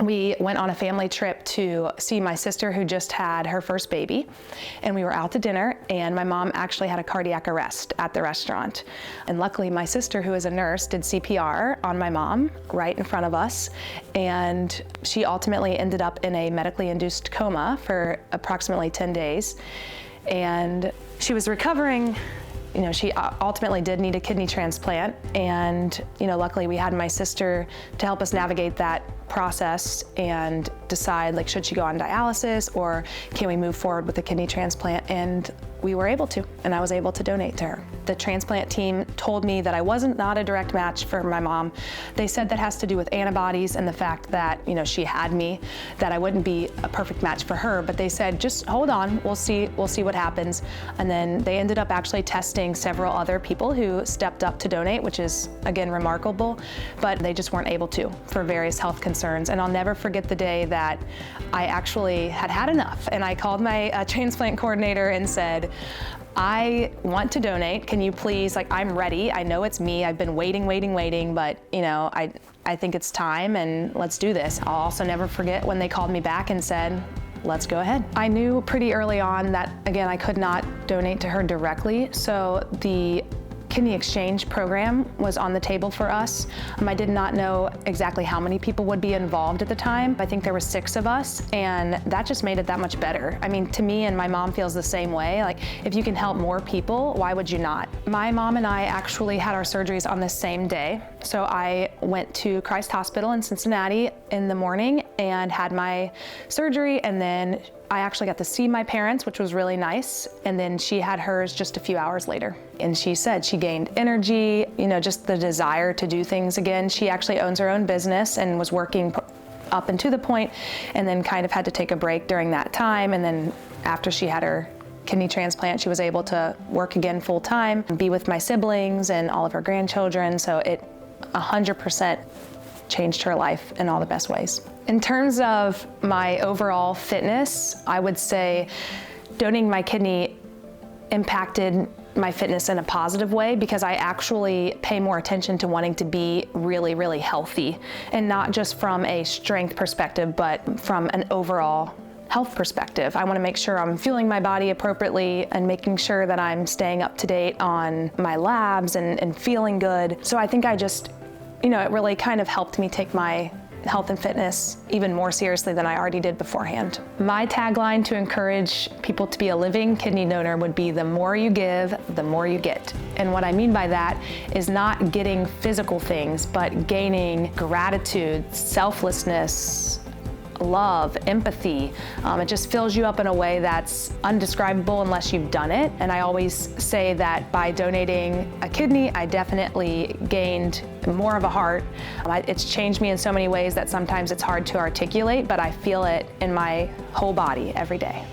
we went on a family trip to see my sister who just had her first baby, and we were out to dinner, and my mom actually had a cardiac arrest at the restaurant. And luckily my sister, who is a nurse, did CPR on my mom right in front of us, and she ultimately ended up in a medically induced coma for approximately 10 days. And she was recovering. You know, she ultimately did need a kidney transplant, and luckily we had my sister to help us navigate that process and decide, like, should she go on dialysis or can we move forward with a kidney transplant? And we were able to, and I was able to donate to her. The transplant team told me that I wasn't not a direct match for my mom. They said that has to do with antibodies and the fact that, she had me, that I wouldn't be a perfect match for her, but they said, just hold on, we'll see what happens. And then they ended up actually testing several other people who stepped up to donate, which is, again, remarkable, but they just weren't able to for various health concerns. And I'll never forget the day that I actually had enough, and I called my transplant coordinator and said, I want to donate. Can you please, I'm ready. I know it's me. I've been waiting, but I think it's time, and let's do this. I'll also never forget when they called me back and said, let's go ahead. I knew pretty early on that, again, I could not donate to her directly, so the kidney exchange program was on the table for us. I did not know exactly how many people would be involved at the time. I think there were 6 of us, and that just made it that much better. I mean, to me, and my mom feels the same way, if you can help more people, why would you not? My mom and I actually had our surgeries on the same day. So I went to Christ Hospital in Cincinnati in the morning and had my surgery, and then I actually got to see my parents, which was really nice, and then she had hers just a few hours later. And she said she gained energy, just the desire to do things again. She actually owns her own business and was working up and to the point, and then kind of had to take a break during that time. And then after she had her kidney transplant, she was able to work again full time, be with my siblings and all of her grandchildren. So it 100% changed her life in all the best ways. In terms of my overall fitness, I would say donating my kidney impacted my fitness in a positive way, because I actually pay more attention to wanting to be really, really healthy, and not just from a strength perspective, but from an overall health perspective. I want to make sure I'm fueling my body appropriately and making sure that I'm staying up to date on my labs and feeling good. So I think I just, it really kind of helped me take my health and fitness even more seriously than I already did beforehand. My tagline to encourage people to be a living kidney donor would be, the more you give, the more you get. And what I mean by that is not getting physical things, but gaining gratitude, selflessness, love, empathy. It just fills you up in a way that's undescribable unless you've done it. And I always say that by donating a kidney, I definitely gained more of a heart. It's changed me in so many ways that sometimes it's hard to articulate, but I feel it in my whole body every day.